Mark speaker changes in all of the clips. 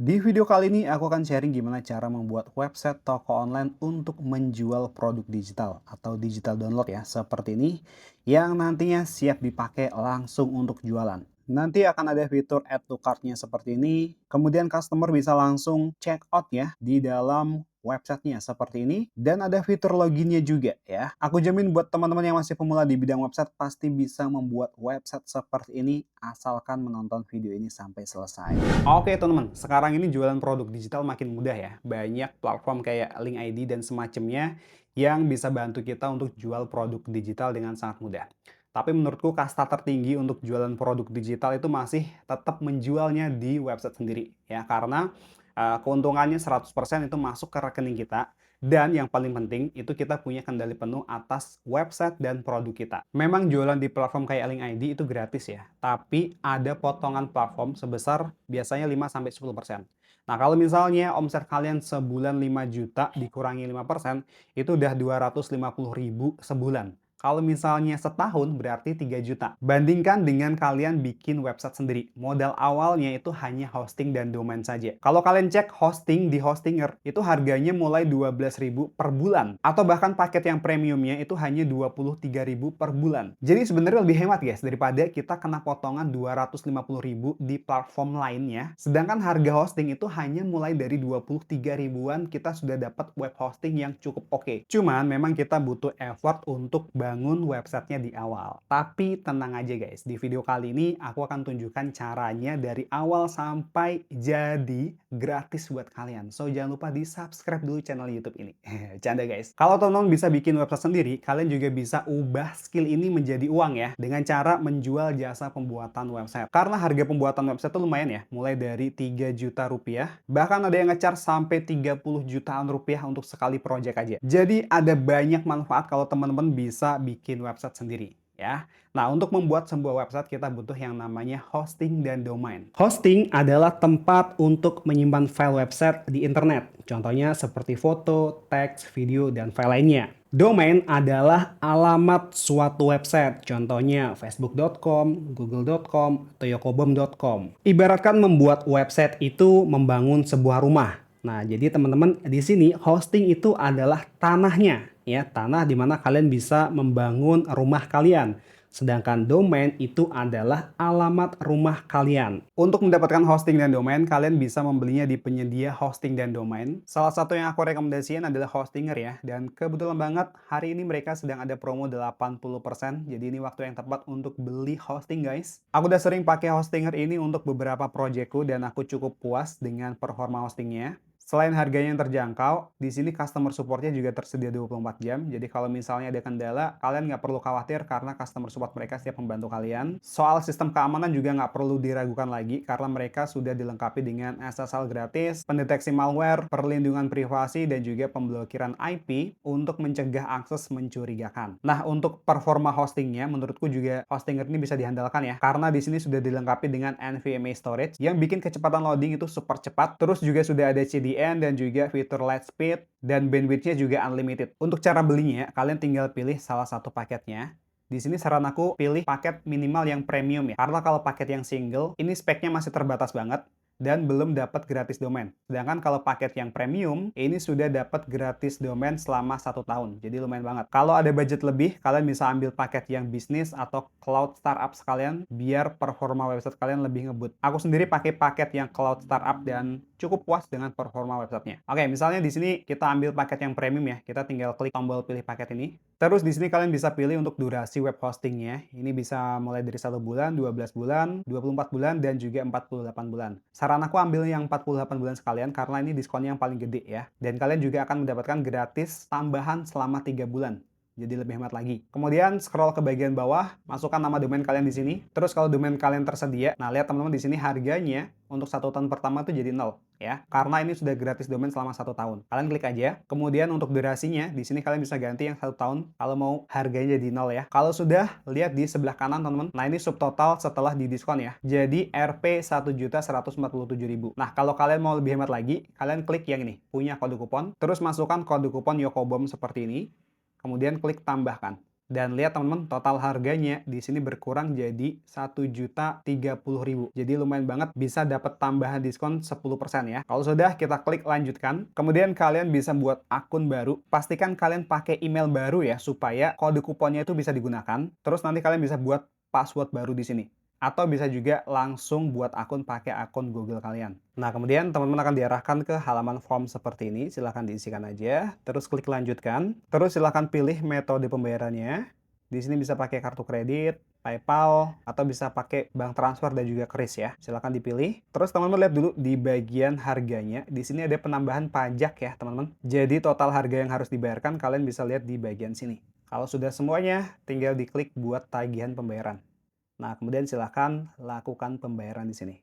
Speaker 1: Di video kali ini aku akan sharing gimana cara membuat website toko online untuk menjual produk digital atau digital download ya seperti ini yang nantinya siap dipakai langsung untuk jualan. Nanti akan ada fitur add to cart-nya seperti ini, kemudian customer bisa langsung check out ya di dalam websitenya seperti ini, dan ada fitur loginnya juga ya. Aku jamin buat teman-teman yang masih pemula di bidang website pasti bisa membuat website seperti ini asalkan menonton video ini sampai selesai. Oke teman-teman, sekarang ini jualan produk digital makin mudah ya. Banyak platform kayak Link ID dan semacamnya yang bisa bantu kita untuk jual produk digital dengan sangat mudah. Tapi menurutku kasta tertinggi untuk jualan produk digital itu masih tetap menjualnya di website sendiri ya. Karena keuntungannya 100% itu masuk ke rekening kita. Dan yang paling penting itu kita punya kendali penuh atas website dan produk kita. Memang jualan di platform kayak Link ID itu gratis ya, tapi ada potongan platform sebesar biasanya 5-10%. Nah, kalau misalnya omset kalian sebulan 5 juta dikurangi 5%, itu udah 250.000 sebulan. Kalau misalnya setahun berarti 3 juta. Bandingkan dengan kalian bikin website sendiri. Modal awalnya itu hanya hosting dan domain saja. Kalau kalian cek hosting di Hostinger, itu harganya mulai 12.000 per bulan. Atau bahkan paket yang premiumnya itu hanya 23.000 per bulan. Jadi sebenarnya lebih hemat guys, daripada kita kena potongan 250.000 di platform lainnya. Sedangkan harga hosting itu hanya mulai dari 23 ribuan kita sudah dapat web hosting yang cukup oke. Cuman memang kita butuh effort untuk bangun websitenya di awal. Tapi tenang aja guys, di video kali ini aku akan tunjukkan caranya dari awal sampai jadi gratis buat kalian. So jangan lupa di subscribe dulu channel YouTube ini. Canda guys. Kalau teman-teman bisa bikin website sendiri, kalian juga bisa ubah skill ini menjadi uang ya. Dengan cara menjual jasa pembuatan website. Karena harga pembuatan website itu lumayan ya. Mulai dari 3 juta rupiah. Bahkan ada yang nge-charge sampai 30 jutaan rupiah untuk sekali project aja. Jadi ada banyak manfaat kalau teman-teman bisa bikin website sendiri ya. Nah, untuk membuat sebuah website kita butuh yang namanya hosting dan domain. Hosting adalah tempat untuk menyimpan file website di internet. Contohnya seperti foto, teks, video, dan file lainnya. Domain adalah alamat suatu website. Contohnya facebook.com, google.com, atau yokobom.com. Ibaratkan membuat website itu membangun sebuah rumah. Nah, jadi teman-teman di sini hosting itu adalah tanahnya, ya, tanah di mana kalian bisa membangun rumah kalian. Sedangkan domain itu adalah alamat rumah kalian. Untuk mendapatkan hosting dan domain, kalian bisa membelinya di penyedia hosting dan domain. Salah satu yang aku rekomendasikan adalah Hostinger ya. Dan kebetulan banget hari ini mereka sedang ada promo 80%. Jadi ini waktu yang tepat untuk beli hosting guys. Aku udah sering pakai Hostinger ini untuk beberapa proyekku dan aku cukup puas dengan performa hostingnya. Selain harganya yang terjangkau, di sini customer support-nya juga tersedia 24 jam. Jadi kalau misalnya ada kendala, kalian nggak perlu khawatir karena customer support mereka siap membantu kalian. Soal sistem keamanan juga nggak perlu diragukan lagi karena mereka sudah dilengkapi dengan SSL gratis, pendeteksi malware, perlindungan privasi, dan juga pemblokiran IP untuk mencegah akses mencurigakan. Nah, untuk performa hostingnya, menurutku juga Hostinger ini bisa diandalkan ya. Karena di sini sudah dilengkapi dengan NVMe storage yang bikin kecepatan loading itu super cepat. Terus juga sudah ada CDN dan juga fitur light speed dan bandwidth-nya juga unlimited. Untuk cara belinya, kalian tinggal pilih salah satu paketnya. Di sini saran aku pilih paket minimal yang premium ya. Karena kalau paket yang single, ini speknya masih terbatas banget dan belum dapat gratis domain. Sedangkan kalau paket yang premium, ini sudah dapat gratis domain selama 1 tahun. Jadi lumayan banget. Kalau ada budget lebih, kalian bisa ambil paket yang bisnis atau cloud startup sekalian biar performa website kalian lebih ngebut. Aku sendiri pakai paket yang cloud startup dan cukup puas dengan performa websitenya. Oke, misalnya di sini kita ambil paket yang premium ya. Kita tinggal klik tombol pilih paket ini. Terus di sini kalian bisa pilih untuk durasi web hostingnya. Ini bisa mulai dari 1 bulan, 12 bulan, 24 bulan, dan juga 48 bulan. Saran aku ambil yang 48 bulan sekalian karena ini diskonnya yang paling gede ya. Dan kalian juga akan mendapatkan gratis tambahan selama 3 bulan. Jadi lebih hemat lagi. Kemudian scroll ke bagian bawah, masukkan nama domain kalian di sini. Terus kalau domain kalian tersedia, nah lihat teman-teman di sini harganya untuk 1 tahun pertama itu jadi 0 ya. Karena ini sudah gratis domain selama 1 tahun. Kalian klik aja. Kemudian untuk durasinya, di sini kalian bisa ganti yang 1 tahun kalau mau harganya jadi 0 ya. Kalau sudah, lihat di sebelah kanan teman-teman. Nah ini subtotal setelah didiskon ya. Jadi Rp 1.147.000. Nah kalau kalian mau lebih hemat lagi, kalian klik yang ini, punya kode kupon. Terus masukkan kode kupon Yokobom seperti ini. Kemudian klik tambahkan. Dan lihat teman-teman, total harganya di sini berkurang jadi 1.030.000. Jadi lumayan banget bisa dapat tambahan diskon 10% ya. Kalau sudah, kita klik lanjutkan. Kemudian kalian bisa buat akun baru. Pastikan kalian pakai email baru ya, supaya kode kuponnya itu bisa digunakan. Terus nanti kalian bisa buat password baru di sini. Atau bisa juga langsung buat akun pakai akun Google kalian. Nah, kemudian teman-teman akan diarahkan ke halaman form seperti ini. Silahkan diisikan aja. Terus klik lanjutkan. Terus silahkan pilih metode pembayarannya. Di sini bisa pakai kartu kredit, PayPal, atau bisa pakai bank transfer dan juga kris ya. Silahkan dipilih. Terus teman-teman lihat dulu di bagian harganya. Di sini ada penambahan pajak ya, teman-teman. Jadi total harga yang harus dibayarkan kalian bisa lihat di bagian sini. Kalau sudah semuanya, tinggal diklik buat tagihan pembayaran. Nah, kemudian silahkan lakukan pembayaran di sini.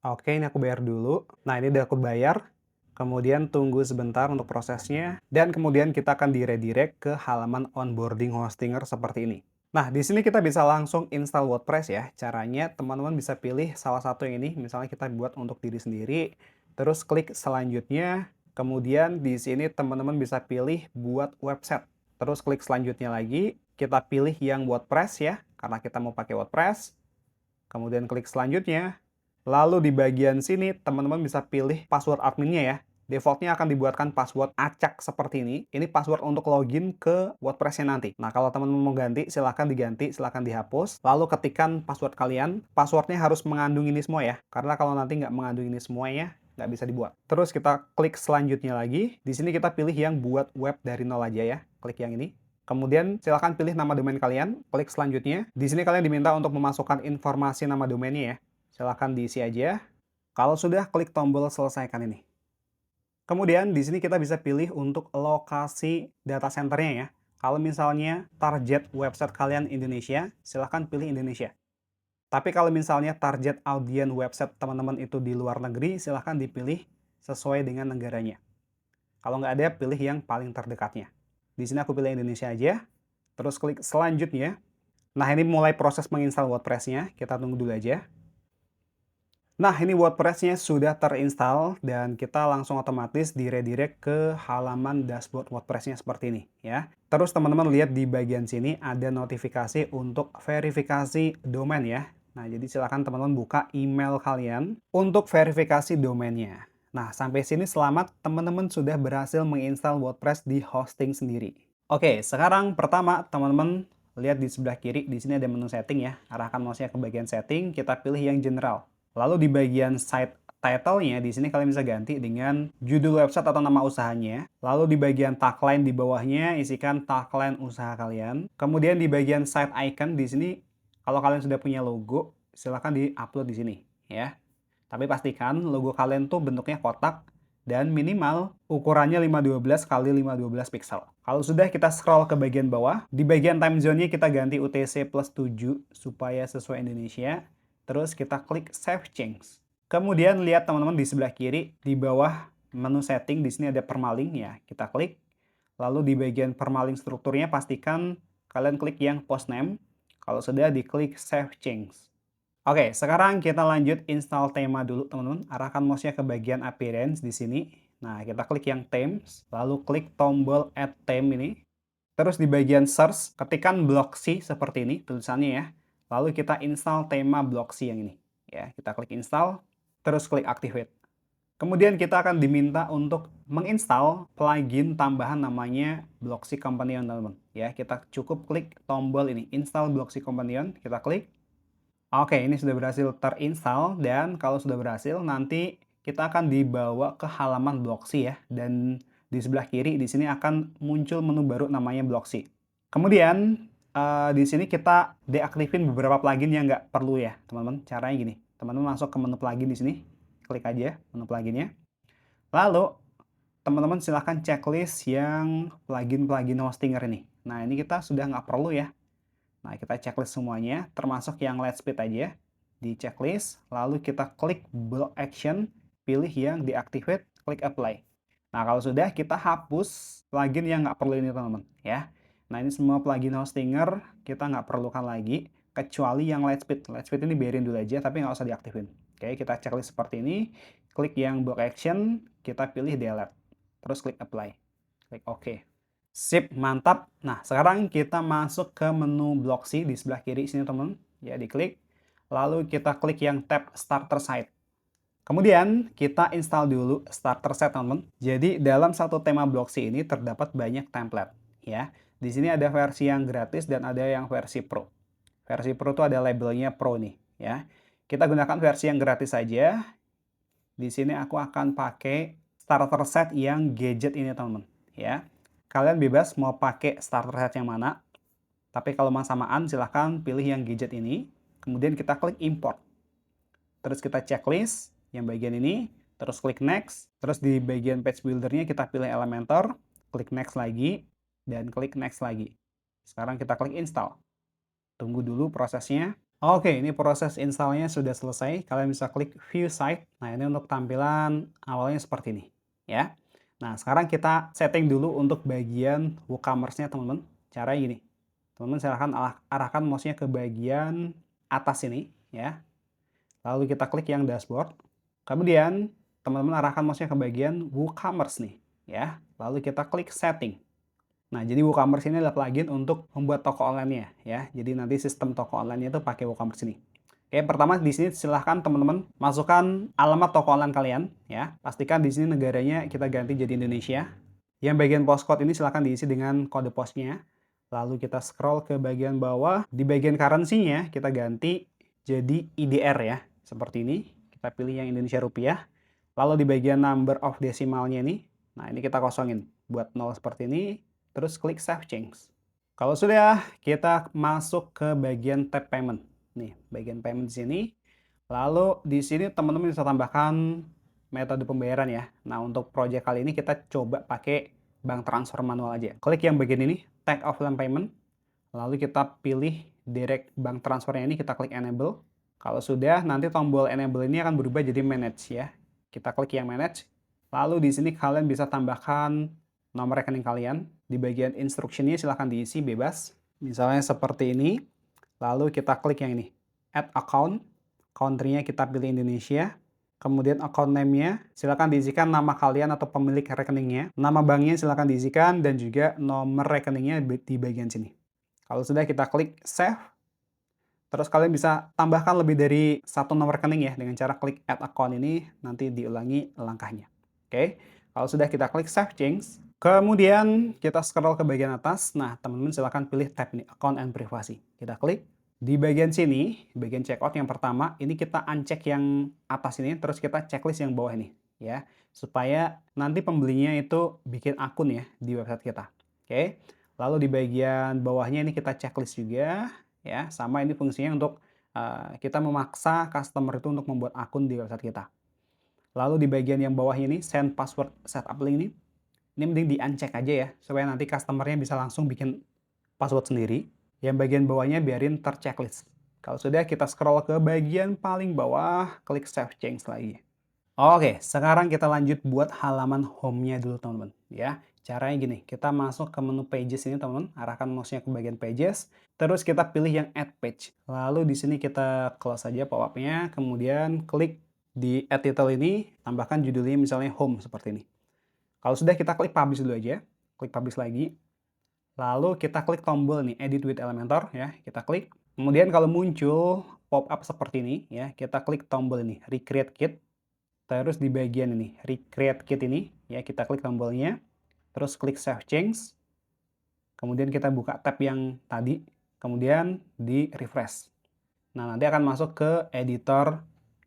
Speaker 1: Oke, ini aku bayar dulu. Nah, ini udah aku bayar. Kemudian tunggu sebentar untuk prosesnya. Dan kemudian kita akan di-redirect ke halaman onboarding Hostinger seperti ini. Nah, di sini kita bisa langsung install WordPress ya. Caranya teman-teman bisa pilih salah satu yang ini. Misalnya kita buat untuk diri sendiri. Terus klik selanjutnya. Kemudian di sini teman-teman bisa pilih buat website. Terus klik selanjutnya lagi. Kita pilih yang WordPress ya, karena kita mau pakai WordPress. Kemudian klik selanjutnya. Lalu di bagian sini, teman-teman bisa pilih password adminnya ya. Defaultnya akan dibuatkan password acak seperti ini. Ini password untuk login ke WordPress-nya nanti. Nah, kalau teman-teman mau ganti, silahkan diganti, silahkan dihapus. Lalu ketikkan password kalian. Passwordnya harus mengandung ini semua ya. Karena kalau nanti nggak mengandung ini semuanya, nggak bisa dibuat. Terus kita klik selanjutnya lagi. Di sini kita pilih yang buat web dari nol aja ya. Klik yang ini. Kemudian silahkan pilih nama domain kalian, klik selanjutnya. Di sini kalian diminta untuk memasukkan informasi nama domainnya ya. Silahkan diisi aja. Kalau sudah, klik tombol selesaikan ini. Kemudian di sini kita bisa pilih untuk lokasi data centernya ya. Kalau misalnya target website kalian Indonesia, silahkan pilih Indonesia. Tapi kalau misalnya target audiens website teman-teman itu di luar negeri, silahkan dipilih sesuai dengan negaranya. Kalau nggak ada, pilih yang paling terdekatnya. Di sini aku pilih Indonesia aja. Terus klik selanjutnya. Nah, ini mulai proses menginstal WordPress-nya. Kita tunggu dulu aja. Nah, ini WordPress-nya sudah terinstall dan kita langsung otomatis di-redirect ke halaman dashboard WordPress-nya seperti ini ya. Terus teman-teman lihat di bagian sini ada notifikasi untuk verifikasi domain ya. Nah, jadi silakan teman-teman buka email kalian untuk verifikasi domainnya. Nah, sampai sini selamat, teman-teman sudah berhasil menginstal WordPress di hosting sendiri. Oke, sekarang pertama teman-teman lihat di sebelah kiri, di sini ada menu setting ya. Arahkan mouse-nya ke bagian setting, kita pilih yang general. Lalu di bagian site title-nya, di sini kalian bisa ganti dengan judul website atau nama usahanya. Lalu di bagian tagline di bawahnya, isikan tagline usaha kalian. Kemudian di bagian site icon, di sini kalau kalian sudah punya logo, silahkan di-upload di sini ya. Tapi pastikan logo kalian tuh bentuknya kotak dan minimal ukurannya 512 x 512 pixel. Kalau sudah, kita scroll ke bagian bawah. Di bagian time zone-nya kita ganti UTC plus 7 supaya sesuai Indonesia. Terus kita klik Save Change. Kemudian lihat teman-teman di sebelah kiri, di bawah menu setting, di sini ada permaling ya. Kita klik. Lalu di bagian permaling strukturnya pastikan kalian klik yang post name. Kalau sudah, diklik Save Change. Oke, sekarang kita lanjut install tema dulu teman-teman. Arahkan mouse-nya ke bagian appearance di sini. Nah, kita klik yang themes, lalu klik tombol add theme ini. Terus di bagian search, ketikkan Blocksy seperti ini tulisannya ya. Lalu kita install tema Blocksy yang ini. Ya, kita klik install, terus klik activate. Kemudian kita akan diminta untuk menginstal plugin tambahan namanya Blocksy Companion teman-teman. Ya, kita cukup klik tombol ini, install Blocksy Companion, kita klik. Oke, ini sudah berhasil terinstall dan kalau sudah berhasil nanti kita akan dibawa ke halaman Blocksy ya, dan di sebelah kiri di sini akan muncul menu baru namanya Blocksy. Kemudian di sini kita deaktifin beberapa plugin yang nggak perlu ya, teman-teman. Caranya gini, teman-teman masuk ke menu plugin di sini, klik aja menu pluginnya. Lalu teman-teman silahkan checklist yang plugin-plugin Hostinger ini. Nah, ini kita sudah nggak perlu ya. Nah, kita checklist semuanya, termasuk yang Lightspeed aja. Di checklist, lalu kita klik block action, pilih yang deactivate, klik apply. Nah, kalau sudah, kita hapus plugin yang nggak perlu ini, teman-teman. Ya. Nah, ini semua plugin Hostinger kita nggak perlukan lagi, kecuali yang Lightspeed. Lightspeed ini biarin dulu aja, tapi nggak usah diaktifin. Oke, kita checklist seperti ini. Klik yang block action, kita pilih delete. Terus klik apply. Klik OK. Sip, mantap. Nah, sekarang kita masuk ke menu Blocksy di sebelah kiri sini, teman. Ya, diklik. Lalu kita klik yang tab Starter Site. Kemudian kita install dulu starter set, teman-teman. Jadi dalam satu tema Blocksy ini terdapat banyak template, ya. Di sini ada versi yang gratis dan ada yang versi Pro. Versi Pro itu ada labelnya Pro nih, ya. Kita gunakan versi yang gratis saja. Di sini aku akan pakai starter set yang gadget ini, teman-teman, ya. Kalian bebas mau pakai starter set yang mana. Tapi kalau mau samaan silahkan pilih yang gadget ini. Kemudian kita klik import. Terus kita checklist yang bagian ini, terus klik next, terus di bagian page builder-nya kita pilih Elementor, klik next lagi, dan klik next lagi. Sekarang kita klik install. Tunggu dulu prosesnya. Oke, ini proses installnya sudah selesai. Kalian bisa klik view site. Nah, ini untuk tampilan awalnya seperti ini, ya. Nah, sekarang kita setting dulu untuk bagian WooCommerce-nya, teman-teman. Caranya gini. Teman-teman silahkan arahkan mouse-nya ke bagian atas ini, ya. Lalu kita klik yang dashboard. Kemudian teman-teman arahkan mouse-nya ke bagian WooCommerce nih, ya. Lalu kita klik setting. Nah, jadi WooCommerce ini adalah plugin untuk membuat toko online-nya, ya. Jadi nanti sistem toko online-nya itu pakai WooCommerce ini. Oke, pertama di sini silahkan teman-teman masukkan alamat toko online kalian, ya. Pastikan di sini negaranya kita ganti jadi Indonesia. Yang bagian postcode ini silahkan diisi dengan kode posnya. Lalu kita scroll ke bagian bawah. Di bagian currency-nya kita ganti jadi IDR ya. Seperti ini. Kita pilih yang Indonesia rupiah. Lalu di bagian number of decimalnya ini. Nah, ini kita kosongin. Buat 0 seperti ini. Terus klik Save Change. Kalau sudah, kita masuk ke bagian tab payment. Nih, bagian payment di sini. Lalu di sini teman-teman bisa tambahkan metode pembayaran ya. Nah, untuk project kali ini kita coba pakai bank transfer manual aja. Klik yang bagian ini, Take Offline Payment. Lalu kita pilih direct bank transfernya ini, kita klik Enable. Kalau sudah, nanti tombol Enable ini akan berubah jadi Manage ya. Kita klik yang Manage. Lalu di sini kalian bisa tambahkan nomor rekening kalian. Di bagian instructionnya silahkan diisi bebas. Misalnya seperti ini. Lalu kita klik yang ini, Add Account. Country-nya kita pilih Indonesia. Kemudian account name-nya silakan diisikan nama kalian atau pemilik rekeningnya. Nama banknya silakan diisikan dan juga nomor rekeningnya di bagian sini. Kalau sudah kita klik save. Terus kalian bisa tambahkan lebih dari satu nomor rekening ya dengan cara klik add account ini, nanti diulangi langkahnya. Oke. Kalau sudah kita klik save change. Kemudian kita scroll ke bagian atas. Nah, teman-teman silahkan pilih tab nih, account and privacy. Kita klik. Di bagian sini, bagian checkout yang pertama, ini kita uncheck yang atas ini, terus kita checklist yang bawah ini, ya. Supaya nanti pembelinya itu bikin akun ya di website kita. Oke. Lalu di bagian bawahnya ini kita checklist juga, ya. Sama ini fungsinya untuk kita memaksa customer itu untuk membuat akun di website kita. Lalu di bagian yang bawah ini, send password setup link ini mending di uncheck aja ya, supaya nanti customernya bisa langsung bikin password sendiri. Yang bagian bawahnya biarin terchecklist. Kalau sudah, kita scroll ke bagian paling bawah, klik Save Change lagi. Oke, sekarang kita lanjut buat halaman home-nya dulu, teman-teman. Ya, caranya gini, kita masuk ke menu Pages ini, teman-teman. Arahkan mouse-nya ke bagian Pages. Terus kita pilih yang Add Page. Lalu di sini kita close aja pop-up-nya. Kemudian klik di Add Title ini, tambahkan judulnya misalnya Home, seperti ini. Kalau sudah, kita klik Publish dulu aja. Klik Publish lagi. Lalu kita klik tombol nih, Edit with Elementor ya, kita klik. Kemudian kalau muncul pop-up seperti ini ya, kita klik tombol ini, Recreate Kit. Terus di bagian ini, Recreate Kit ini ya, kita klik tombolnya. Terus klik Save Change. Kemudian kita buka tab yang tadi, kemudian di refresh. Nah, nanti akan masuk ke editor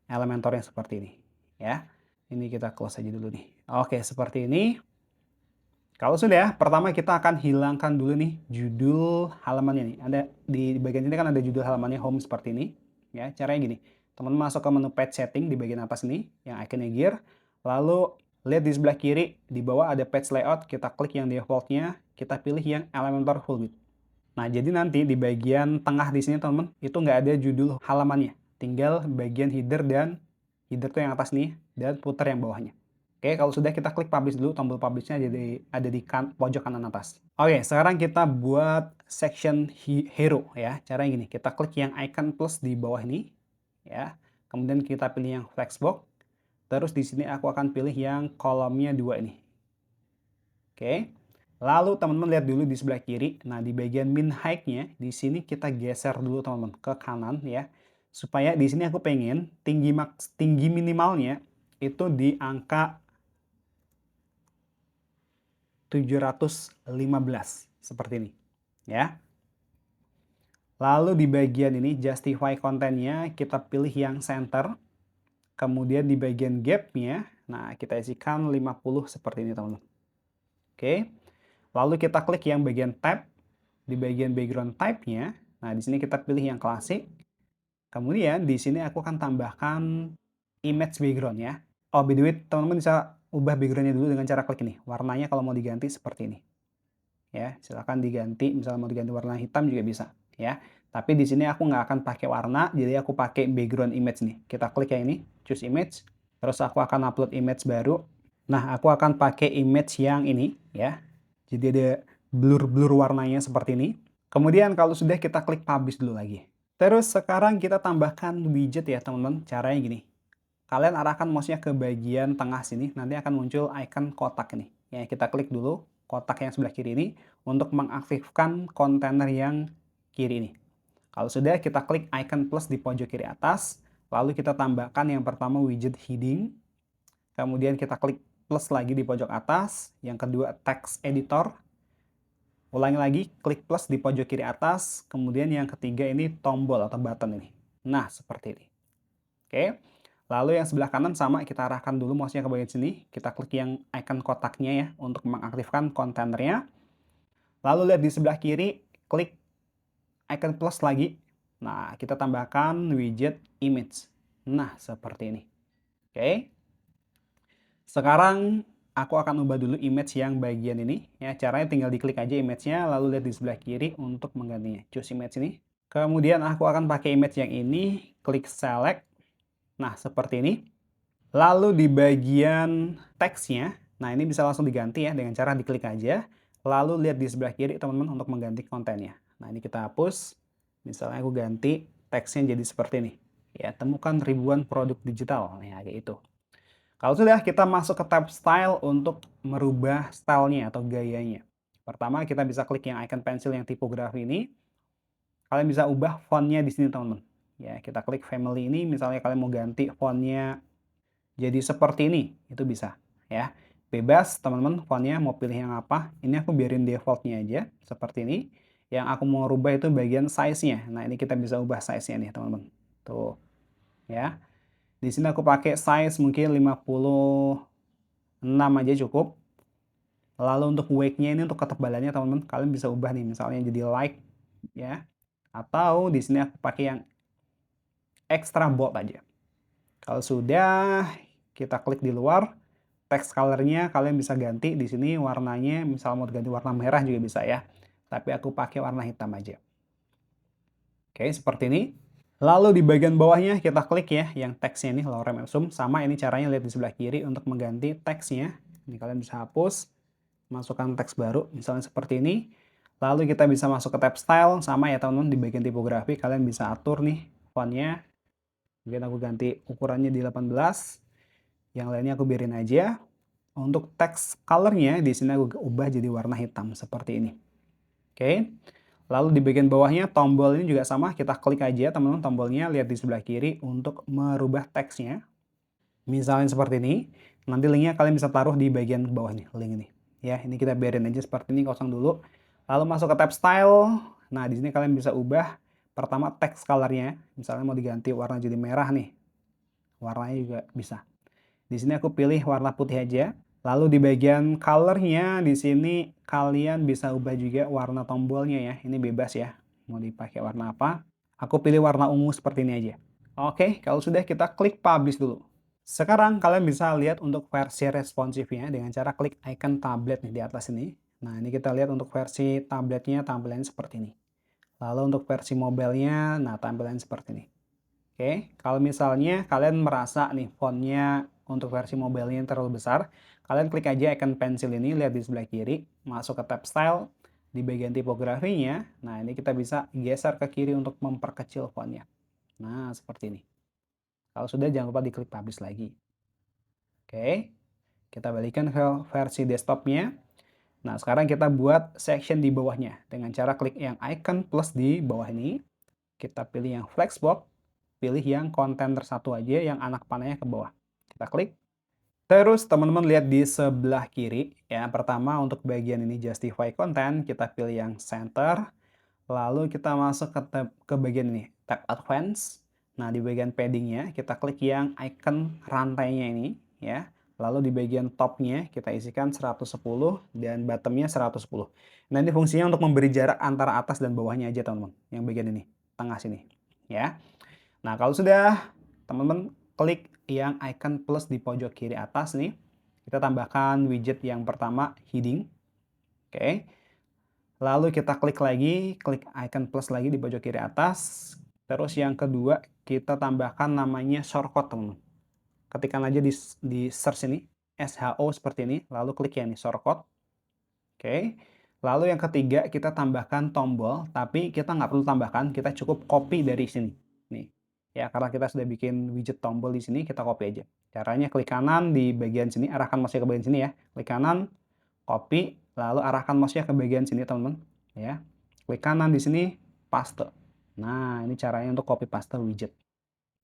Speaker 1: Elementor yang seperti ini ya. Ini kita close aja dulu nih. Oke, seperti ini. Kalau sudah, pertama kita akan hilangkan dulu nih judul halamannya nih. Ada di bagian ini kan ada judul halamannya home seperti ini. Ya, caranya gini. Teman masuk ke menu page setting di bagian atas ini yang ikonnya gear. Lalu lihat di sebelah kiri di bawah ada page layout, kita klik yang defaultnya, kita pilih yang Elementor full width. Nah, jadi nanti di bagian tengah di sini teman-teman itu nggak ada judul halamannya. Tinggal bagian header dan header tuh yang atas nih dan footer yang bawahnya. Oke, kalau sudah kita klik publish dulu, tombol publish-nya jadi ada di pojok kanan atas. Oke, sekarang kita buat section hero ya. Caranya gini, kita klik yang icon plus di bawah ini ya. Kemudian kita pilih yang flexbox. Terus di sini aku akan pilih yang kolomnya 2 ini. Oke. Lalu teman-teman lihat dulu di sebelah kiri. Nah, di bagian min height-nya, di sini kita geser dulu teman-teman ke kanan ya. Supaya di sini aku pengen tinggi minimalnya itu di angka 715 seperti ini ya. Lalu di bagian ini justify kontennya kita pilih yang center. Kemudian di bagian gap-nya, nah kita isikan 50 seperti ini teman-teman. Oke. Lalu kita klik yang bagian tab. Di bagian background type-nya, nah di sini kita pilih yang klasik. Kemudian di sini aku akan tambahkan image background ya. Oh, by the way, teman-teman bisa ubah background-nya dulu dengan cara klik ini. Warnanya kalau mau diganti seperti ini. Ya, silakan diganti, misalnya mau diganti warna hitam juga bisa, ya. Tapi di sini aku nggak akan pakai warna, jadi aku pakai background image nih. Kita klik yang ini, choose image, terus aku akan upload image baru. Nah, aku akan pakai image yang ini, ya. Jadi ada blur-blur warnanya seperti ini. Kemudian kalau sudah kita klik publish dulu lagi. Terus sekarang kita tambahkan widget ya teman-teman. Caranya gini. Kalian arahkan mouse-nya ke bagian tengah sini, nanti akan muncul icon kotak ini. Ya, kita klik dulu kotak yang sebelah kiri ini untuk mengaktifkan kontainer yang kiri ini. Kalau sudah, kita klik icon plus di pojok kiri atas, lalu kita tambahkan yang pertama widget heading, kemudian kita klik plus lagi di pojok atas, yang kedua text editor, ulangi lagi, klik plus di pojok kiri atas, kemudian yang ketiga ini tombol atau button ini. Nah, seperti ini. Oke. Lalu yang sebelah kanan sama, kita arahkan dulu mouse-nya ke bagian sini. Kita klik yang icon kotaknya ya, untuk mengaktifkan kontainernya. Lalu lihat di sebelah kiri, klik icon plus lagi. Nah, kita tambahkan widget image. Nah, seperti ini. Oke. Sekarang aku akan ubah dulu image yang bagian ini. Ya, caranya tinggal diklik aja image-nya, lalu lihat di sebelah kiri untuk menggantinya. Choose image ini. Kemudian aku akan pakai image yang ini, klik select. Nah, seperti ini. Lalu di bagian teksnya, nah ini bisa langsung diganti ya dengan cara diklik aja. Lalu lihat di sebelah kiri teman-teman untuk mengganti kontennya. Nah ini kita hapus. Misalnya aku ganti teksnya jadi seperti ini. Ya, temukan ribuan produk digital. Nah, kayak itu. Kalau sudah, kita masuk ke tab style untuk merubah stylenya atau gayanya. Pertama, kita bisa klik yang icon pensil yang tipografi ini. Kalian bisa ubah fontnya di sini teman-teman. Ya, kita klik family ini, misalnya kalian mau ganti fontnya jadi seperti ini, itu bisa ya. Bebas teman-teman fontnya mau pilih yang apa. Ini aku biarin defaultnya aja seperti ini. Yang aku mau rubah itu bagian size-nya. Nah, ini kita bisa ubah size-nya nih teman-teman. Tuh ya. Di sini aku pakai size mungkin 56 aja cukup. Lalu untuk weight-nya ini untuk ketebalannya teman-teman kalian bisa ubah nih misalnya jadi light ya. Atau di sini aku pakai yang extra bold aja. Kalau sudah, kita klik di luar, text color-nya kalian bisa ganti di sini warnanya, misal mau ganti warna merah juga bisa ya. Tapi aku pakai warna hitam aja. Oke, seperti ini. Lalu di bagian bawahnya kita klik ya yang teksnya ini lorem ipsum. Sama ini caranya lihat di sebelah kiri untuk mengganti teksnya. Ini kalian bisa hapus, masukkan teks baru, misalnya seperti ini. Lalu kita bisa masuk ke tab style, sama ya teman-teman di bagian tipografi kalian bisa atur nih fontnya. Mungkin aku ganti ukurannya di 18. Yang lainnya aku biarin aja. Untuk text color-nya di sini aku ubah jadi warna hitam seperti ini. Oke. Lalu di bagian bawahnya tombol ini juga sama, kita klik aja teman-teman tombolnya, lihat di sebelah kiri untuk merubah teksnya. Misalnya seperti ini. Nanti linknya kalian bisa taruh di bagian bawah nih, link ini. Ya, ini kita biarin aja seperti ini, kosong dulu. Lalu masuk ke tab style. Nah, di sini kalian bisa ubah pertama text color-nya. Misalnya mau diganti warna jadi merah nih. Warnanya juga bisa. Di sini aku pilih warna putih aja. Lalu di bagian color-nya di sini kalian bisa ubah juga warna tombolnya ya. Ini bebas ya. Mau dipakai warna apa? Aku pilih warna ungu seperti ini aja. Oke, kalau sudah kita klik publish dulu. Sekarang kalian bisa lihat untuk versi responsifnya dengan cara klik icon tablet nih di atas ini. Nah, ini kita lihat untuk versi tabletnya tampilannya seperti ini. Lalu untuk versi mobilenya, nah tampilannya seperti ini. Oke, kalau misalnya kalian merasa nih fontnya untuk versi mobilenya terlalu besar, kalian klik aja icon pensil ini, lihat di sebelah kiri, masuk ke tab style, di bagian tipografinya, nah ini kita bisa geser ke kiri untuk memperkecil fontnya. Nah, seperti ini. Kalau sudah, jangan lupa diklik publish lagi. Oke, kita balikan ke versi desktopnya. Nah, sekarang kita buat section di bawahnya dengan cara klik yang icon plus di bawah ini. Kita pilih yang Flexbox, pilih yang konten tersatu aja yang anak panahnya ke bawah. Kita klik. Terus teman-teman lihat di sebelah kiri, ya pertama untuk bagian ini justify content, kita pilih yang center, lalu kita masuk ke bagian ini, tab advance. Nah, di bagian paddingnya kita klik yang icon rantainya ini, ya. Lalu di bagian topnya kita isikan 110 dan bottomnya 110. Nah, ini fungsinya untuk memberi jarak antara atas dan bawahnya aja teman-teman, yang bagian ini, tengah sini, ya. Nah, kalau sudah, teman-teman klik yang icon plus di pojok kiri atas nih. Kita tambahkan widget yang pertama, heading. Oke. Lalu kita klik lagi, klik icon plus lagi di pojok kiri atas. Terus yang kedua, kita tambahkan namanya shortcut, teman-teman. Ketikkan aja di search ini, SHO seperti ini, lalu klik ya nih, shortcut. Oke. Lalu yang ketiga, kita tambahkan tombol, tapi kita nggak perlu tambahkan, kita cukup copy dari sini. Nih. Ya, karena kita sudah bikin widget tombol di sini, kita copy aja. Caranya klik kanan di bagian sini, arahkan mouse-nya ke bagian sini ya. Klik kanan, copy, lalu arahkan mouse-nya ke bagian sini, teman-teman. Ya. Klik kanan di sini, paste. Nah, ini caranya untuk copy paste widget.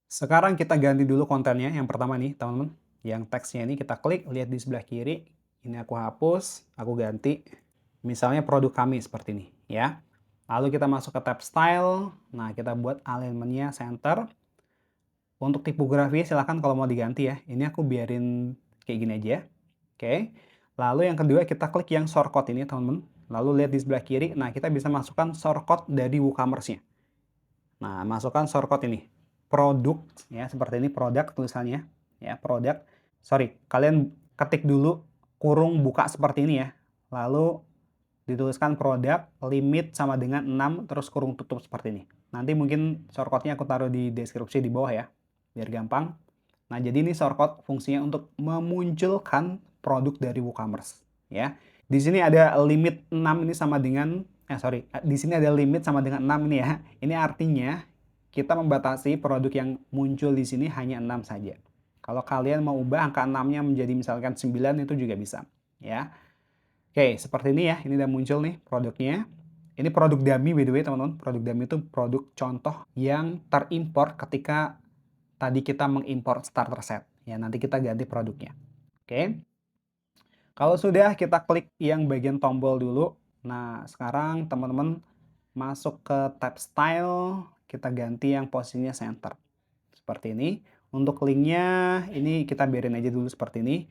Speaker 1: Sekarang kita ganti dulu kontennya. Yang pertama nih, teman-teman. Yang teksnya ini kita klik, lihat di sebelah kiri. Ini aku hapus, aku ganti. Misalnya produk kami seperti ini, ya. Lalu kita masuk ke tab style. Nah, kita buat alignment-nya center. Untuk tipografi silahkan kalau mau diganti ya. Ini aku biarin kayak gini aja. Oke. Lalu yang kedua kita klik yang shortcut ini, teman-teman. Lalu lihat di sebelah kiri. Nah, kita bisa masukkan shortcut dari WooCommerce-nya. Nah, masukkan shortcut ini. Produk, ya, seperti ini produk tulisannya. Ya, produk. Sorry, kalian ketik dulu kurung buka seperti ini ya. Lalu dituliskan produk, limit sama dengan 6, terus kurung tutup seperti ini. Nanti mungkin shortcut-nya aku taruh di deskripsi di bawah ya, biar gampang. Nah, jadi ini shortcut fungsinya untuk memunculkan produk dari WooCommerce. Ya. Di sini ada limit 6 ini sama dengan, di sini ada limit sama dengan 6 ini ya. Ini artinya kita membatasi produk yang muncul di sini hanya 6 saja. Kalau kalian mau ubah angka 6-nya menjadi misalkan 9 itu juga bisa. Ya. Oke, seperti ini ya. Ini udah muncul nih produknya. Ini produk dummy by the way, teman-teman. Produk dummy itu produk contoh yang terimport ketika tadi kita mengimport starter set. Ya, nanti kita ganti produknya. Oke. Kalau sudah, kita klik yang bagian tombol dulu. Nah, sekarang teman-teman masuk ke tab style. Kita ganti yang posisinya center. Seperti ini. Untuk linknya, ini kita biarin aja dulu seperti ini.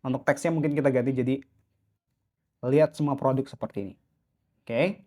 Speaker 1: Untuk teksnya mungkin kita ganti jadi lihat semua produk seperti ini. Oke.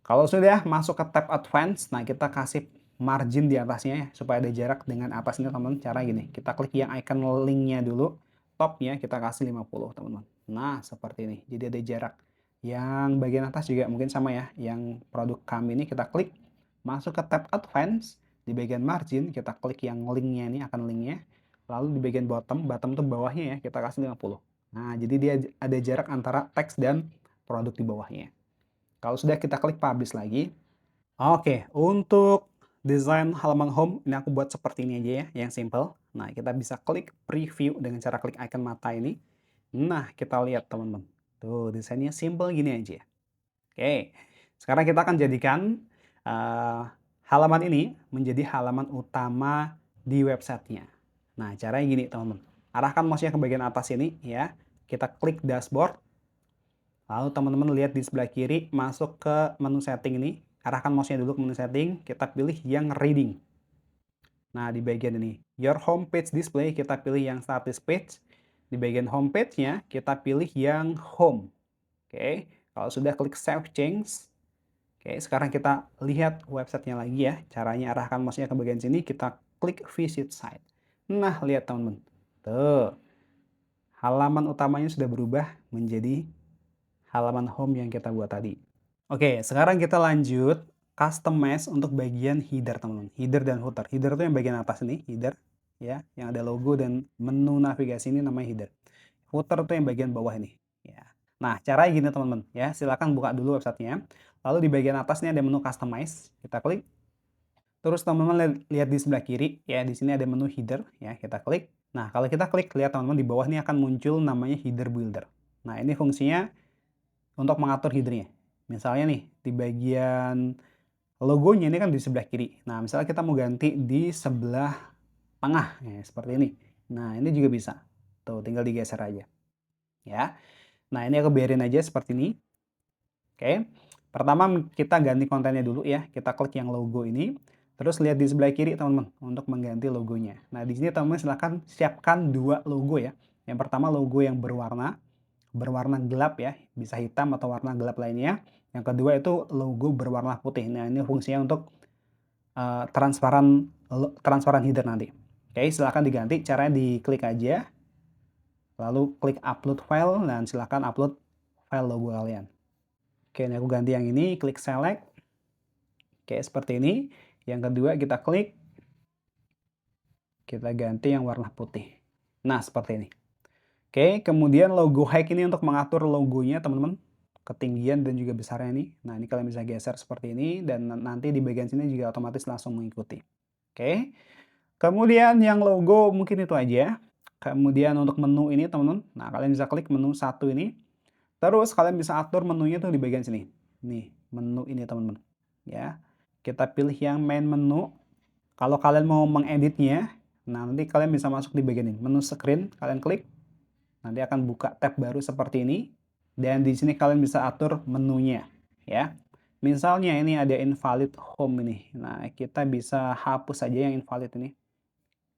Speaker 1: Kalau sudah masuk ke tab advance, nah kita kasih margin di atasnya ya, supaya ada jarak dengan atasnya teman-teman. Cara gini, kita klik yang icon linknya dulu, topnya kita kasih 50 teman-teman. Nah seperti ini, jadi ada jarak. Yang bagian atas juga mungkin sama ya, yang produk kami ini kita klik, masuk ke tab advance, di bagian margin kita klik yang linknya ini, akan linknya. Lalu di bagian bottom tuh bawahnya ya, kita kasih 50. Nah jadi dia ada jarak antara teks dan produk di bawahnya. Kalau sudah kita klik publish lagi. Oke, untuk desain halaman home, ini aku buat seperti ini aja ya, yang simple. Nah, kita bisa klik preview dengan cara klik icon mata ini. Nah, kita lihat teman-teman. Tuh, desainnya simple gini aja. Oke, sekarang kita akan jadikan halaman ini menjadi halaman utama di websitenya. Nah, caranya gini teman-teman. Arahkan mouse-nya ke bagian atas ini ya. Kita klik dashboard. Lalu teman-teman lihat di sebelah kiri, masuk ke menu setting ini. Arahkan mouse-nya dulu ke menu setting, kita pilih yang reading. Nah, di bagian ini, your home page display, kita pilih yang status page. Di bagian home page-nya, kita pilih yang home. Oke, kalau sudah klik save change. Oke, sekarang kita lihat websitenya lagi ya. Caranya arahkan mouse-nya ke bagian sini, kita klik visit site. Nah, lihat teman-teman. Tuh, halaman utamanya sudah berubah menjadi halaman home yang kita buat tadi. Oke, sekarang kita lanjut customize untuk bagian header, teman-teman. Header dan footer. Header itu yang bagian atas ini, header ya, yang ada logo dan menu navigasi ini namanya header. Footer itu yang bagian bawah ini, ya. Nah, caranya gini, teman-teman, ya. Silakan buka dulu websitenya. Lalu di bagian atas ini ada menu customize, kita klik. Terus teman-teman lihat di sebelah kiri, ya, di sini ada menu header, ya, kita klik. Nah, kalau kita klik, lihat teman-teman di bawah ini akan muncul namanya header builder. Nah, ini fungsinya untuk mengatur header-nya. Misalnya nih, di bagian logonya ini kan di sebelah kiri. Nah, misalnya kita mau ganti di sebelah tengah, ya, seperti ini. Nah, ini juga bisa. Tuh, tinggal digeser aja. Ya. Nah, ini aku biarin aja seperti ini. Oke. Pertama kita ganti kontennya dulu ya. Kita klik yang logo ini. Terus lihat di sebelah kiri teman-teman untuk mengganti logonya. Nah, di sini teman-teman silahkan siapkan dua logo ya. Yang pertama logo yang berwarna gelap ya, bisa hitam atau warna gelap lainnya. Yang kedua itu logo berwarna putih. Nah, ini fungsinya untuk transparan header nanti. Oke, silahkan diganti. Caranya diklik aja, lalu klik upload file dan silahkan upload file logo kalian. Oke, ini aku ganti yang ini, klik select. Oke, seperti ini. Yang kedua kita klik, kita ganti yang warna putih. Nah, seperti ini. Oke, kemudian logo hike ini untuk mengatur logonya teman-teman. Ketinggian dan juga besarnya nih. Nah, ini kalian bisa geser seperti ini dan nanti di bagian sini juga otomatis langsung mengikuti. Oke. Kemudian yang logo mungkin itu aja. Kemudian untuk menu ini teman-teman. Nah, kalian bisa klik menu satu ini. Terus kalian bisa atur menunya tuh di bagian sini. Nih, menu ini teman-teman. Ya. Kita pilih yang main menu. Kalau kalian mau mengeditnya, nah nanti kalian bisa masuk di bagian ini. Menu screen, kalian klik. Nanti akan buka tab baru seperti ini. Dan di sini kalian bisa atur menunya. Ya. Misalnya ini ada invalid home ini. Nah, kita bisa hapus saja yang invalid ini.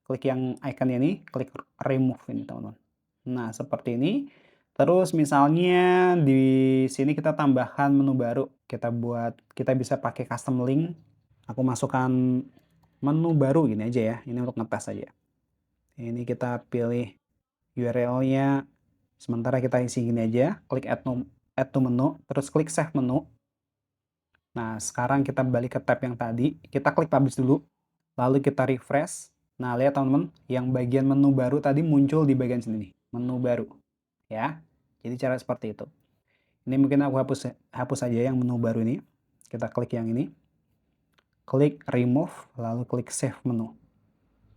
Speaker 1: Klik yang ikonnya ini, klik remove ini teman-teman. Nah, seperti ini. Terus misalnya di sini kita tambahkan menu baru. Kita bisa pakai custom link. Aku masukkan menu baru gini aja ya. Ini untuk ngetes aja. Ini kita pilih URL-nya. Sementara kita isi gini aja. Klik add to menu. Terus klik save menu. Nah, sekarang kita balik ke tab yang tadi. Kita klik publish dulu. Lalu kita refresh. Nah, lihat teman-teman, yang bagian menu baru tadi muncul di bagian sini nih, menu baru. Ya. Jadi cara seperti itu. Ini mungkin aku hapus saja yang menu baru ini. Kita klik yang ini. Klik remove, lalu klik save menu.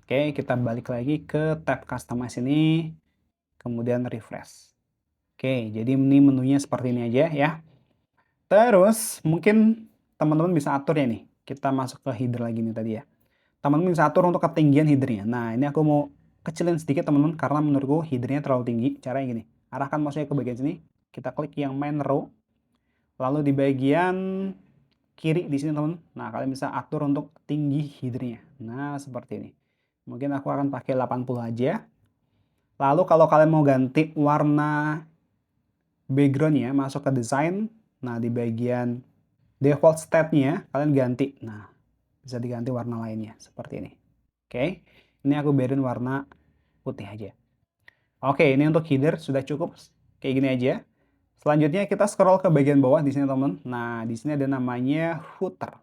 Speaker 1: Oke, kita balik lagi ke tab customize ini. Kemudian refresh. Oke, jadi ini menunya seperti ini aja ya. Terus mungkin teman-teman bisa atur ya nih. Kita masuk ke header lagi nih tadi ya. Teman-teman bisa atur untuk ketinggian headernya. Nah, ini aku mau kecilin sedikit teman-teman karena menurutku headernya terlalu tinggi. Caranya gini, arahkan mouse-nya ke bagian sini, kita klik yang main row, lalu di bagian kiri di sini teman-teman. Nah, kalian bisa atur untuk tinggi headernya. Nah, seperti ini. Mungkin aku akan pakai 80 aja. Lalu kalau kalian mau ganti warna backgroundnya, masuk ke design. Nah, di bagian default state-nya kalian ganti. Nah, bisa diganti warna lainnya seperti ini. Oke, ini aku biarin warna putih aja. Oke, ini untuk header sudah cukup kayak gini aja. Selanjutnya kita scroll ke bagian bawah di sini teman. Nah, di sini ada namanya footer.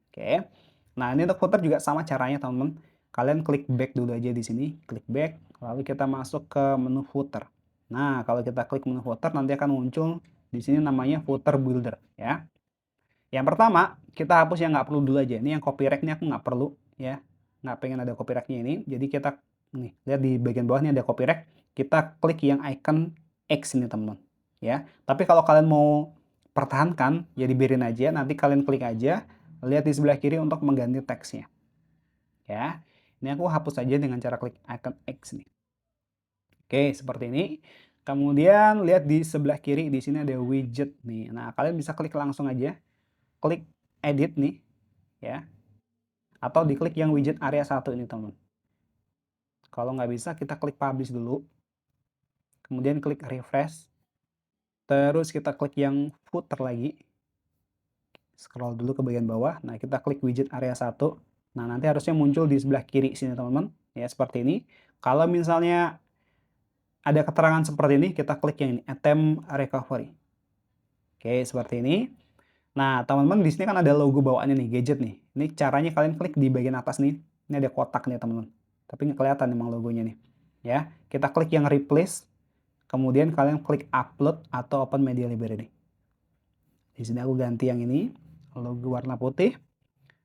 Speaker 1: Oke. Nah, ini untuk footer juga sama caranya teman-teman. Kalian klik back dulu aja di sini, klik back, lalu kita masuk ke menu footer. Nah, kalau kita klik menu footer nanti akan muncul di sini namanya footer builder ya. Yang pertama, kita hapus yang nggak perlu dulu aja. Ini yang copyright ini aku nggak perlu ya. Nggak pengen ada copyright-nya ini. Jadi kita nih, lihat di bagian bawah ini ada copyright. Kita klik yang icon X ini teman-teman. Ya. Tapi kalau kalian mau pertahankan, ya dibiarin aja. Nanti kalian klik aja. Lihat di sebelah kiri untuk mengganti teksnya. Ya. Ini aku hapus aja dengan cara klik icon X nih. Oke, seperti ini. Kemudian lihat di sebelah kiri di sini ada widget nih. Nah, kalian bisa klik langsung aja. Klik edit nih ya, atau diklik yang widget area 1 ini teman. Kalau nggak bisa kita klik publish dulu, kemudian klik refresh, terus kita klik yang footer lagi, scroll dulu ke bagian bawah, nah kita klik widget area 1, nah nanti harusnya muncul di sebelah kiri sini teman-teman, ya seperti ini. Kalau misalnya ada keterangan seperti ini, kita klik yang ini, attempt recovery. Oke, seperti ini. Nah, teman-teman di sini kan ada logo bawaannya nih, gadget nih. Ini caranya kalian klik di bagian atas nih. Ini ada kotak nih, teman-teman. Tapi nggak kelihatan memang logonya nih. Ya, kita klik yang replace. Kemudian kalian klik upload atau open media library. Di sini aku ganti yang ini, logo warna putih.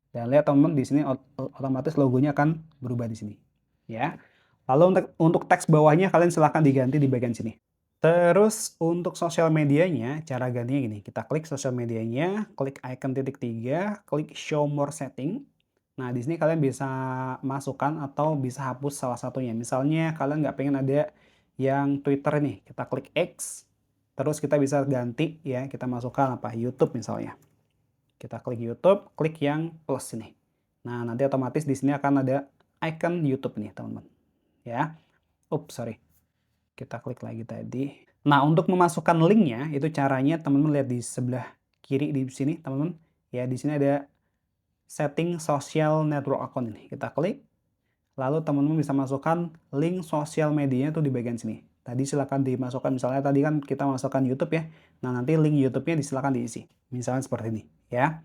Speaker 1: Dan lihat teman-teman di sini otomatis logonya akan berubah di sini. Ya. Lalu untuk teks bawahnya kalian silahkan diganti di bagian sini. Terus untuk sosial medianya, cara gantinya gini, kita klik sosial medianya, klik icon titik 3, klik show more setting. Nah, di sini kalian bisa masukkan atau bisa hapus salah satunya. Misalnya kalian nggak pengen ada yang Twitter nih, kita klik X, terus kita bisa ganti ya, kita masukkan apa, YouTube misalnya. Kita klik YouTube, klik yang plus ini. Nah, nanti otomatis di sini akan ada icon YouTube nih, teman-teman. Ya, sorry. Kita klik lagi tadi. Nah, untuk memasukkan linknya, itu caranya teman-teman lihat di sebelah kiri di sini, teman-teman. Ya, di sini ada setting social network account ini. Kita klik, lalu teman-teman bisa masukkan link sosial medianya tuh di bagian sini. Tadi silakan dimasukkan, misalnya tadi kan kita masukkan YouTube ya. Nah, nanti link YouTube-nya silakan diisi. Misalnya seperti ini, ya.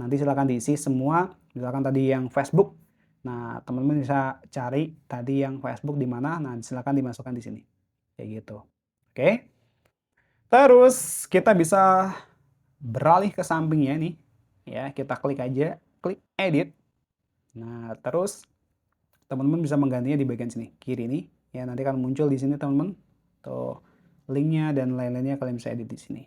Speaker 1: Nanti silakan diisi semua, misalkan tadi yang Facebook. Nah, teman-teman bisa cari tadi yang Facebook di mana, nah silakan dimasukkan di sini. Kayak gitu. Oke. Terus kita bisa beralih ke sampingnya nih. Ya, kita klik aja, klik edit. Nah, terus teman-teman bisa menggantinya di bagian sini, kiri nih. Ya, nanti akan muncul di sini teman-teman. Tuh, linknya dan lain-lainnya kalian bisa edit di sini.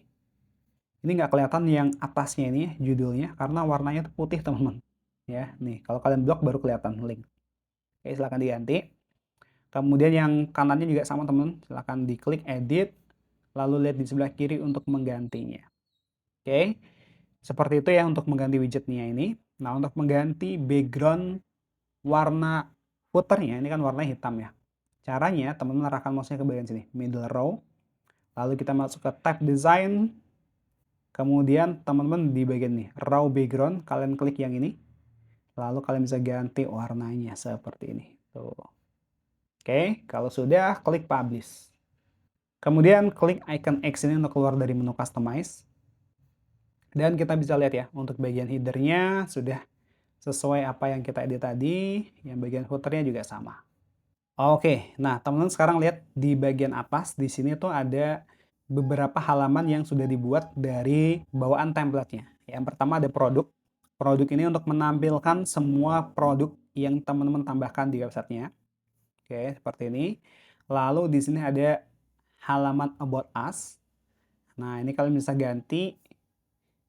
Speaker 1: Ini nggak kelihatan yang atasnya ini judulnya karena warnanya tuh putih teman-teman. Ya, nih kalau kalian blok baru kelihatan link. Oke, silahkan diganti. Kemudian yang kanannya juga sama teman, silahkan diklik edit, lalu lihat di sebelah kiri untuk menggantinya. Oke, seperti itu ya untuk mengganti widgetnya ini. Nah, untuk mengganti background warna footernya, ini kan warna hitam ya. Caranya, teman-teman arahkan mouse-nya ke bagian sini, middle row. Lalu kita masuk ke type design. Kemudian teman-teman di bagian ini, raw background, kalian klik yang ini. Lalu kalian bisa ganti warnanya seperti ini. Tuh. Oke, kalau sudah, klik publish. Kemudian klik icon X ini untuk keluar dari menu customize. Dan kita bisa lihat ya, untuk bagian headernya sudah sesuai apa yang kita edit tadi, yang bagian footernya juga sama. Oke, nah teman-teman sekarang lihat di bagian atas, di sini tuh ada beberapa halaman yang sudah dibuat dari bawaan template-nya. Yang pertama ada produk. Produk ini untuk menampilkan semua produk yang teman-teman tambahkan di websitenya. Oke, seperti ini. Lalu di sini ada halaman About Us. Nah, ini kalian bisa ganti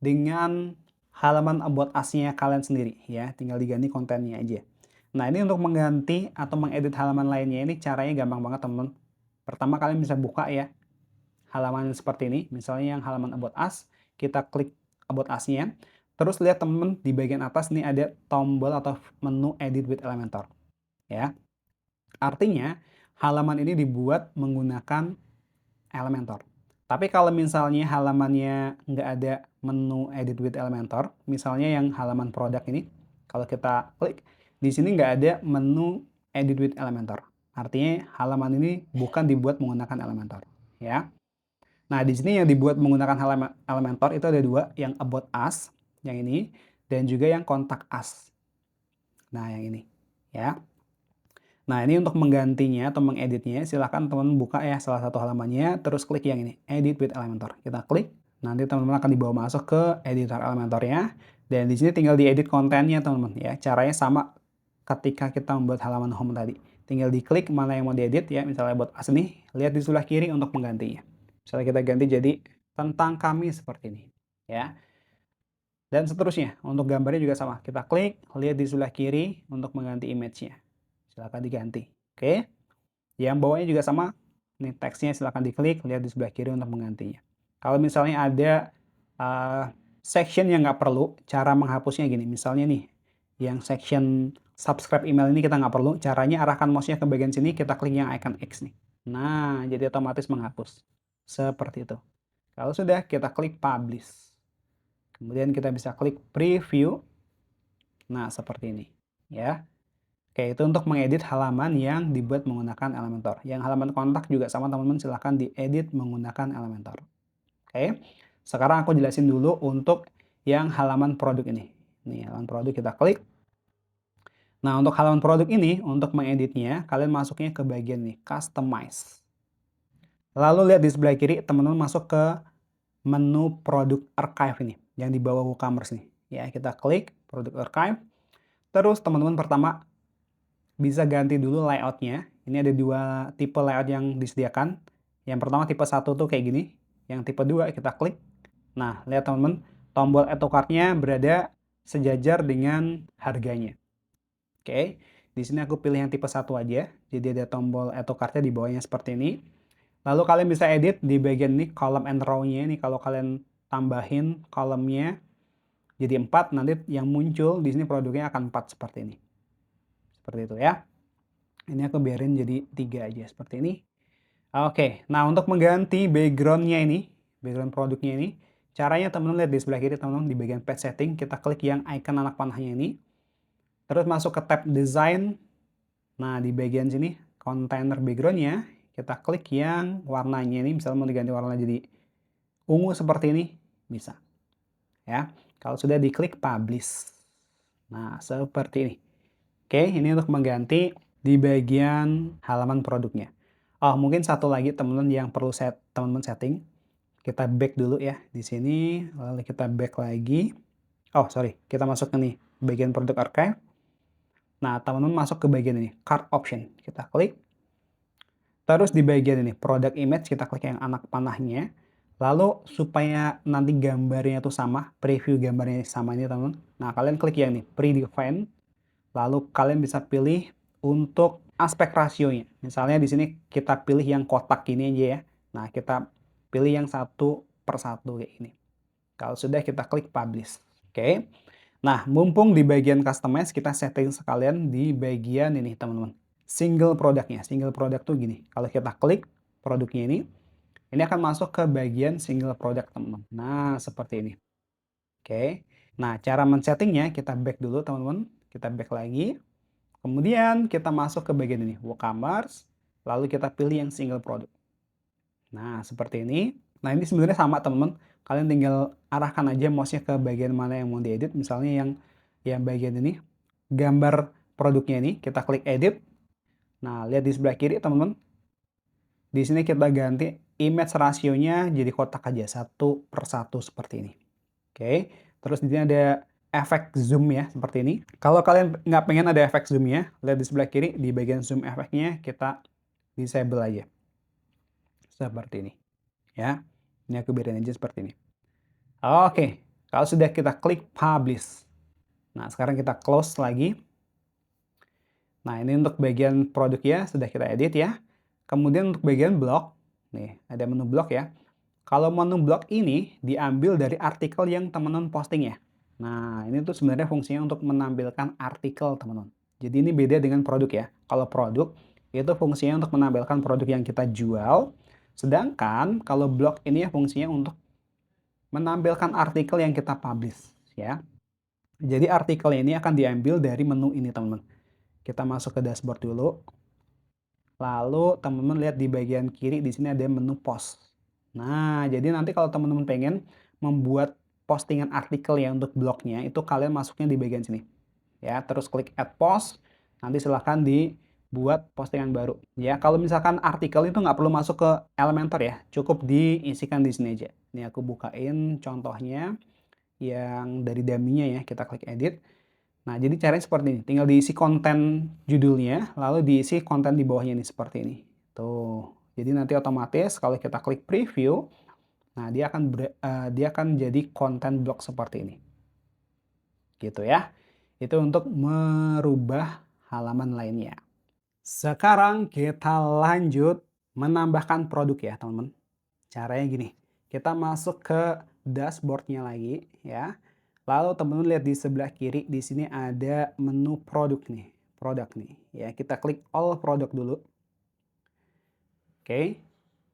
Speaker 1: dengan halaman About Us-nya kalian sendiri ya. Tinggal diganti kontennya aja. Nah, ini untuk mengganti atau mengedit halaman lainnya ini caranya gampang banget, teman-teman. Pertama kalian bisa buka ya halaman seperti ini. Misalnya yang halaman About Us, kita klik About Us-nya. Terus lihat teman-teman di bagian atas ini ada tombol atau menu Edit with Elementor. Ya. Artinya, halaman ini dibuat menggunakan Elementor. Tapi kalau misalnya halamannya nggak ada menu Edit with Elementor, misalnya yang halaman produk ini, kalau kita klik, di sini nggak ada menu Edit with Elementor. Artinya halaman ini bukan dibuat menggunakan Elementor. Ya. Nah, di sini yang dibuat menggunakan Elementor itu ada dua, yang About Us, yang ini, dan juga yang Contact Us. Nah, yang ini. Ya. Nah, ini untuk menggantinya atau mengeditnya, silahkan teman-teman buka ya salah satu halamannya, terus klik yang ini, Edit with Elementor. Kita klik, nanti teman-teman akan dibawa masuk ke editor Elementornya, dan di sini tinggal diedit kontennya teman-teman ya. Caranya sama ketika kita membuat halaman home tadi. Tinggal diklik mana yang mau diedit ya, misalnya buat as nih, lihat di sebelah kiri untuk menggantinya. Misalnya kita ganti jadi tentang kami seperti ini ya. Dan seterusnya, untuk gambarnya juga sama. Kita klik, lihat di sebelah kiri untuk mengganti image-nya. Silahkan diganti. Oke. Yang bawahnya juga sama. Ini teksnya silahkan diklik, lihat di sebelah kiri untuk menggantinya. Kalau misalnya ada section yang nggak perlu, cara menghapusnya gini. Misalnya nih, yang section subscribe email ini kita nggak perlu. Caranya arahkan mouse-nya ke bagian sini, kita klik yang icon X nih. Nah, jadi otomatis menghapus. Seperti itu. Kalau sudah, kita klik publish. Kemudian kita bisa klik preview. Nah, seperti ini. Ya. Oke, itu untuk mengedit halaman yang dibuat menggunakan Elementor. Yang halaman kontak juga sama teman-teman, silahkan diedit menggunakan Elementor. Oke, sekarang aku jelasin dulu untuk yang halaman produk ini. Nih, halaman produk kita klik. Nah, untuk halaman produk ini, untuk mengeditnya, kalian masuknya ke bagian nih, Customize. Lalu lihat di sebelah kiri, teman-teman masuk ke menu Product Archive ini, yang di bawah WooCommerce nih. Ya, kita klik Product Archive. Terus teman-teman pertama bisa ganti dulu layoutnya. Ini ada dua tipe layout yang disediakan. Yang pertama tipe 1 tuh kayak gini, yang tipe 2 kita klik. Nah, lihat teman-teman, tombol add to cart-nya berada sejajar dengan harganya. Oke, di sini aku pilih yang tipe 1 aja. Jadi ada tombol add to cart-nya di bawahnya seperti ini. Lalu kalian bisa edit di bagian ini, column and row-nya ini. Kalau kalian tambahin kolomnya jadi 4, nanti yang muncul di sini produknya akan 4 seperti ini. Seperti itu ya. Ini aku biarin jadi 3 aja seperti ini. Oke, nah untuk mengganti background-nya ini, background produknya ini, caranya teman-teman lihat di sebelah kiri teman-teman di bagian page setting, kita klik yang icon anak panahnya ini, terus masuk ke tab design. Nah di bagian sini container background-nya, kita klik yang warnanya ini, misalnya mau diganti warna jadi ungu seperti ini, bisa. Ya, kalau sudah diklik publish. Nah seperti ini. Oke, ini untuk mengganti di bagian halaman produknya. Oh, mungkin satu lagi teman-teman yang perlu teman-teman setting. Kita back dulu ya di sini, lalu kita back lagi. Oh, sorry, kita masuk ke nih bagian produk archive. Nah, teman-teman masuk ke bagian ini, cart option. Kita klik. Terus di bagian ini, product image, kita klik yang anak panahnya. Lalu supaya nanti gambarnya itu sama, preview gambarnya sama ini teman-teman. Nah, kalian klik yang ini, predefine. Lalu kalian bisa pilih untuk aspek rasionya. Misalnya di sini kita pilih yang kotak ini aja ya. Nah, kita pilih yang 1/1 kayak ini. Kalau sudah kita klik publish. Oke. Nah, mumpung di bagian customize kita setting sekalian di bagian ini teman-teman. Single produknya. Single produk tuh gini. Kalau kita klik produknya ini akan masuk ke bagian single product teman-teman. Nah, seperti ini. Oke. Nah, cara men-settingnya kita back dulu teman-teman. Kita back lagi. Kemudian kita masuk ke bagian ini, WooCommerce, lalu kita pilih yang single product. Nah, seperti ini. Nah, ini sebenarnya sama teman-teman. Kalian tinggal arahkan aja mouse-nya ke bagian mana yang mau diedit. Misalnya yang bagian ini, gambar produknya ini, kita klik edit. Nah, lihat di sebelah kiri teman-teman. Di sini kita ganti image rasionya jadi kotak aja, 1/1 seperti ini. Oke, terus di sini ada efek zoom ya, seperti ini. Kalau kalian nggak pengen ada efek zoom-nya, lihat di sebelah kiri, di bagian zoom efeknya kita disable aja. Seperti ini. Ya, ini aku biarin aja seperti ini. Oke, kalau sudah kita klik publish. Nah, sekarang kita close lagi. Nah, ini untuk bagian produknya sudah kita edit ya. Kemudian untuk bagian blog, nih ada menu blog ya. Kalau menu blog ini diambil dari artikel yang teman-teman posting ya. Nah, ini tuh sebenarnya fungsinya untuk menampilkan artikel teman-teman. Jadi ini beda dengan produk ya. Kalau produk itu fungsinya untuk menampilkan produk yang kita jual. Sedangkan kalau blog ini ya fungsinya untuk menampilkan artikel yang kita publish ya. Jadi artikel ini akan diambil dari menu ini teman-teman. Kita masuk ke dashboard dulu. Lalu teman-teman lihat di bagian kiri di sini ada menu post. Nah, jadi nanti kalau teman-teman pengen membuat postingan artikel ya untuk blognya, itu kalian masuknya di bagian sini. Ya, terus klik add post, nanti silahkan dibuat postingan baru. Ya, kalau misalkan artikel itu nggak perlu masuk ke Elementor ya, cukup diisikan di sini aja. Ini aku bukain contohnya yang dari dummy-nya ya, kita klik edit. Nah, jadi caranya seperti ini. Tinggal diisi konten judulnya, lalu diisi konten di bawahnya ini seperti ini. Tuh. Jadi nanti otomatis kalau kita klik preview, nah dia akan jadi konten blog seperti ini. Gitu ya. Itu untuk merubah halaman lainnya. Sekarang kita lanjut menambahkan produk ya, teman-teman. Caranya gini. Kita masuk ke dashboard-nya lagi ya. Lalu teman-teman lihat di sebelah kiri di sini ada menu produk nih, ya. Kita klik all produk dulu. Oke.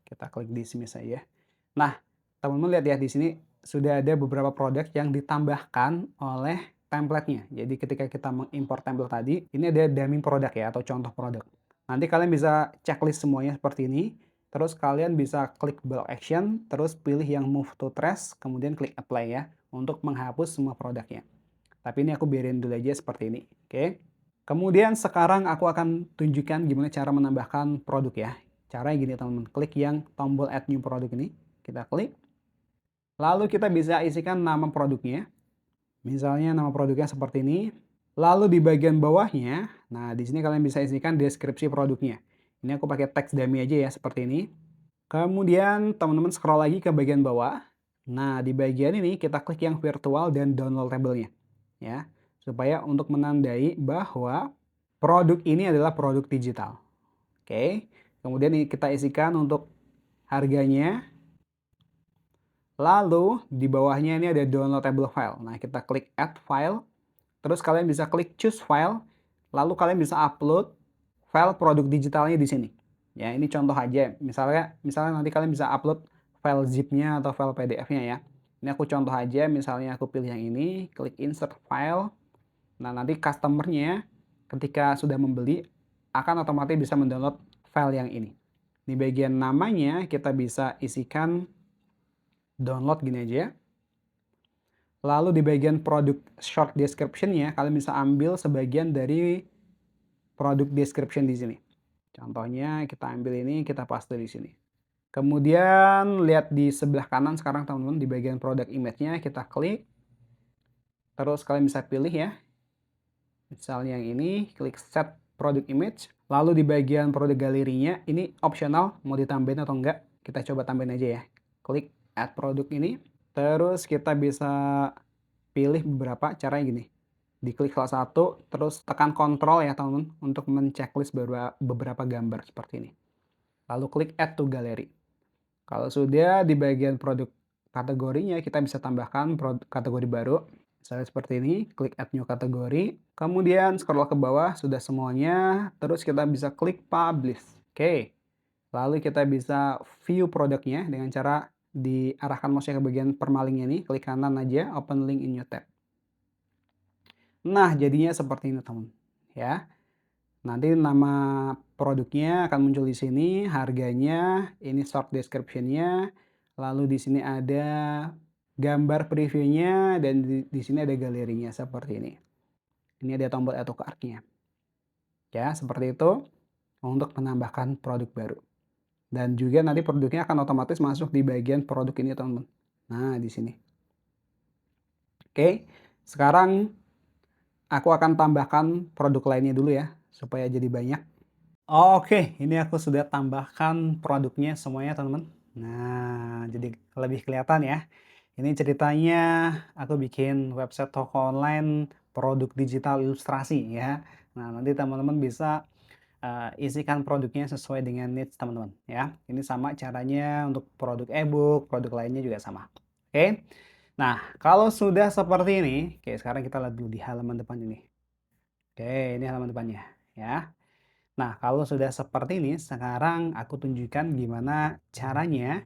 Speaker 1: Kita klik di sini saja. Nah, teman-teman lihat ya di sini sudah ada beberapa produk yang ditambahkan oleh template-nya. Jadi ketika kita mengimport template tadi, ini ada dummy produk ya atau contoh produk. Nanti kalian bisa checklist semuanya seperti ini. Terus kalian bisa klik block action, terus pilih yang move to trash, kemudian klik apply ya untuk menghapus semua produknya. Tapi ini aku biarin dulu aja seperti ini. Oke. Kemudian sekarang aku akan tunjukkan gimana cara menambahkan produk ya. Caranya gini teman-teman, klik yang tombol add new product ini, kita klik. Lalu kita bisa isikan nama produknya. Misalnya nama produknya seperti ini. Lalu di bagian bawahnya, nah di sini kalian bisa isikan deskripsi produknya. Ini aku pakai teks dummy aja ya seperti ini. Kemudian teman-teman scroll lagi ke bagian bawah. Nah, di bagian ini kita klik yang virtual dan downloadable-nya, ya. Supaya untuk menandai bahwa produk ini adalah produk digital. Oke. Kemudian kita isikan untuk harganya. Lalu di bawahnya ini ada downloadable file. Nah, kita klik add file. Terus kalian bisa klik choose file. Lalu kalian bisa upload file produk digitalnya di sini. Ya, ini contoh aja. Misalnya nanti kalian bisa upload file zip-nya atau file PDF-nya ya. Ini aku contoh aja, misalnya aku pilih yang ini, klik insert file. Nah, nanti customer-nya ketika sudah membeli akan otomatis bisa mendownload file yang ini. Di bagian namanya kita bisa isikan download gini aja ya. Lalu di bagian produk short description-nya kalian bisa ambil sebagian dari produk description di sini. Contohnya kita ambil ini, kita paste di sini. Kemudian lihat di sebelah kanan sekarang teman-teman, di bagian produk image-nya kita klik. Terus kalian bisa pilih ya. Misalnya yang ini, klik set product image. Lalu di bagian produk galerinya, ini optional, mau ditambahin atau enggak. Kita coba tambahin aja ya. Klik add produk ini. Terus kita bisa pilih beberapa, caranya gini. Diklik salah satu, terus tekan kontrol ya teman-teman, untuk men-checklist beberapa gambar seperti ini. Lalu klik add to gallery. Kalau sudah di bagian produk kategorinya, kita bisa tambahkan kategori baru. Misalnya seperti ini, klik add new kategori. Kemudian scroll ke bawah, sudah semuanya. Terus kita bisa klik publish. Oke. Lalu kita bisa view produknya dengan cara diarahkan mouse-nya ke bagian permalingnya ini. Klik kanan aja, open link in new tab. Nah, jadinya seperti ini teman. Ya. Nanti nama produknya akan muncul di sini, harganya, ini short description-nya, lalu di sini ada gambar previewnya, dan di sini ada galerinya seperti ini. Ini ada tombol add to cart-nya. Ya, seperti itu untuk menambahkan produk baru. Dan juga nanti produknya akan otomatis masuk di bagian produk ini, teman-teman. Nah, di sini. Oke, sekarang aku akan tambahkan produk lainnya dulu ya, supaya jadi banyak. Oke, ini aku sudah tambahkan produknya semuanya, teman-teman. Nah, jadi lebih kelihatan ya. Ini ceritanya aku bikin website toko online produk digital ilustrasi ya. Nah, nanti teman-teman bisa isikan produknya sesuai dengan needs teman-teman ya. Ini sama caranya untuk produk e-book, produk lainnya juga sama. Oke. Nah, kalau sudah seperti ini, oke sekarang kita lihat dulu di halaman depan ini. Oke, ini halaman depannya ya. Nah, kalau sudah seperti ini, sekarang aku tunjukkan gimana caranya,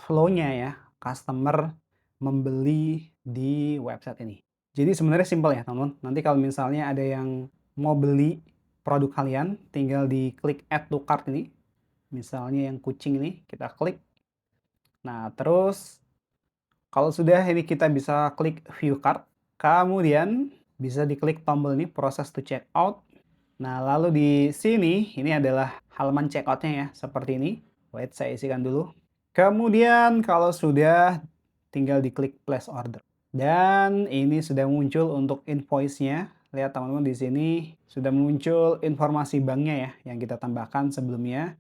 Speaker 1: flow-nya ya, customer membeli di website ini. Jadi sebenarnya simpel ya teman-teman. Nanti kalau misalnya ada yang mau beli produk kalian, tinggal diklik add to cart ini. Misalnya yang kucing ini, kita klik. Nah, terus kalau sudah ini kita bisa klik view cart. Kemudian bisa diklik tombol ini, process to check out. Nah, lalu di sini, ini adalah halaman checkout-nya ya, seperti ini. Wait, saya isikan dulu. Kemudian kalau sudah, tinggal diklik place order. Dan ini sudah muncul untuk invoice-nya. Lihat teman-teman di sini, sudah muncul informasi banknya ya, yang kita tambahkan sebelumnya.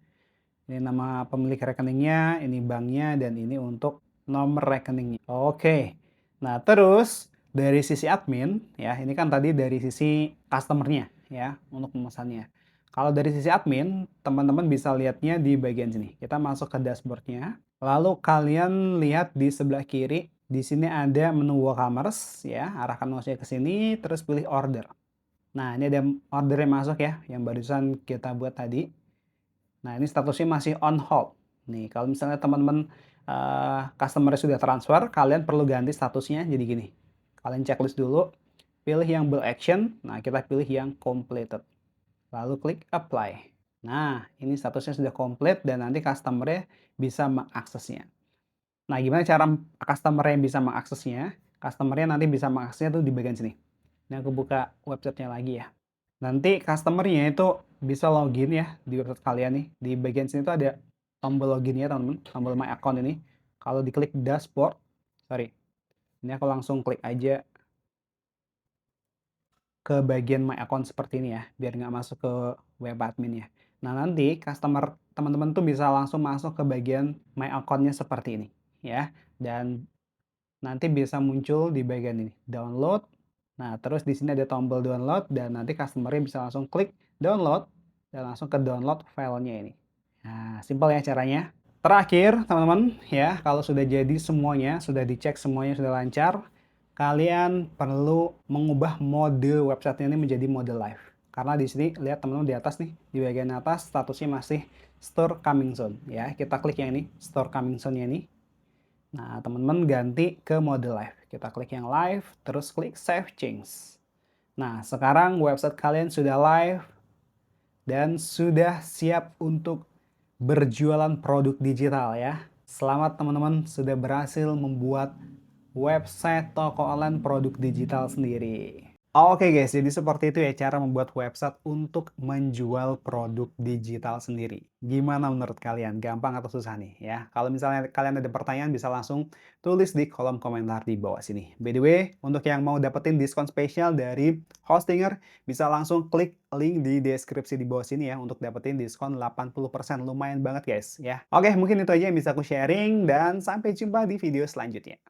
Speaker 1: Ini nama pemilik rekeningnya, ini banknya, dan ini untuk nomor rekeningnya. Oke, nah terus dari sisi admin, ya ini kan tadi dari sisi customer-nya ya, untuk pemesannya. Kalau dari sisi admin, teman-teman bisa lihatnya di bagian sini. Kita masuk ke dashboard-nya. Lalu kalian lihat di sebelah kiri, di sini ada menu WooCommerce ya, arahkan mouse-nya ke sini, terus pilih order. Nah, ini ada order yang masuk ya, yang barusan kita buat tadi. Nah, ini statusnya masih on hold. Nih, kalau misalnya teman-teman customer sudah transfer, kalian perlu ganti statusnya jadi gini. Kalian checklist dulu, pilih yang bill action, nah kita pilih yang completed. Lalu klik apply. Nah, ini statusnya sudah komplit dan nanti customer bisa mengaksesnya. Nah, gimana cara customer yang bisa mengaksesnya? Customer-nya nanti bisa mengaksesnya tuh di bagian sini. Ini aku buka websitenya lagi ya. Nanti customer-nya itu bisa login ya di website kalian nih. Di bagian sini tuh ada tombol login ya teman-teman, tombol my account ini. Kalau diklik dashboard, sorry, ini aku langsung klik aja ke bagian my account seperti ini ya, biar nggak masuk ke web admin ya. Nah nanti customer teman-teman tuh bisa langsung masuk ke bagian My Account-nya seperti ini, ya. Dan nanti bisa muncul di bagian ini, download. Nah, terus di sini ada tombol download dan nanti customer-nya bisa langsung klik download dan langsung ke download filenya ini. Nah, simpel ya caranya. Terakhir, teman-teman, ya, kalau sudah jadi semuanya, sudah dicek semuanya sudah lancar, kalian perlu mengubah mode website ini menjadi mode live. Karena di sini lihat teman-teman di atas nih, di bagian atas statusnya masih store coming soon, ya. Kita klik yang ini, store coming soon-nya ini. Nah, teman-teman ganti ke mode live. Kita klik yang live, terus klik save change. Nah, sekarang website kalian sudah live dan sudah siap untuk berjualan produk digital ya. Selamat teman-teman sudah berhasil membuat website toko online produk digital sendiri. Oke guys, jadi seperti itu ya cara membuat website untuk menjual produk digital sendiri. Gimana menurut kalian? Gampang atau susah nih ya? Kalau misalnya kalian ada pertanyaan bisa langsung tulis di kolom komentar di bawah sini. By the way, untuk yang mau dapetin diskon spesial dari Hostinger, bisa langsung klik link di deskripsi di bawah sini ya untuk dapetin diskon 80%. Lumayan banget guys ya. Oke, mungkin itu aja yang bisa aku sharing dan sampai jumpa di video selanjutnya.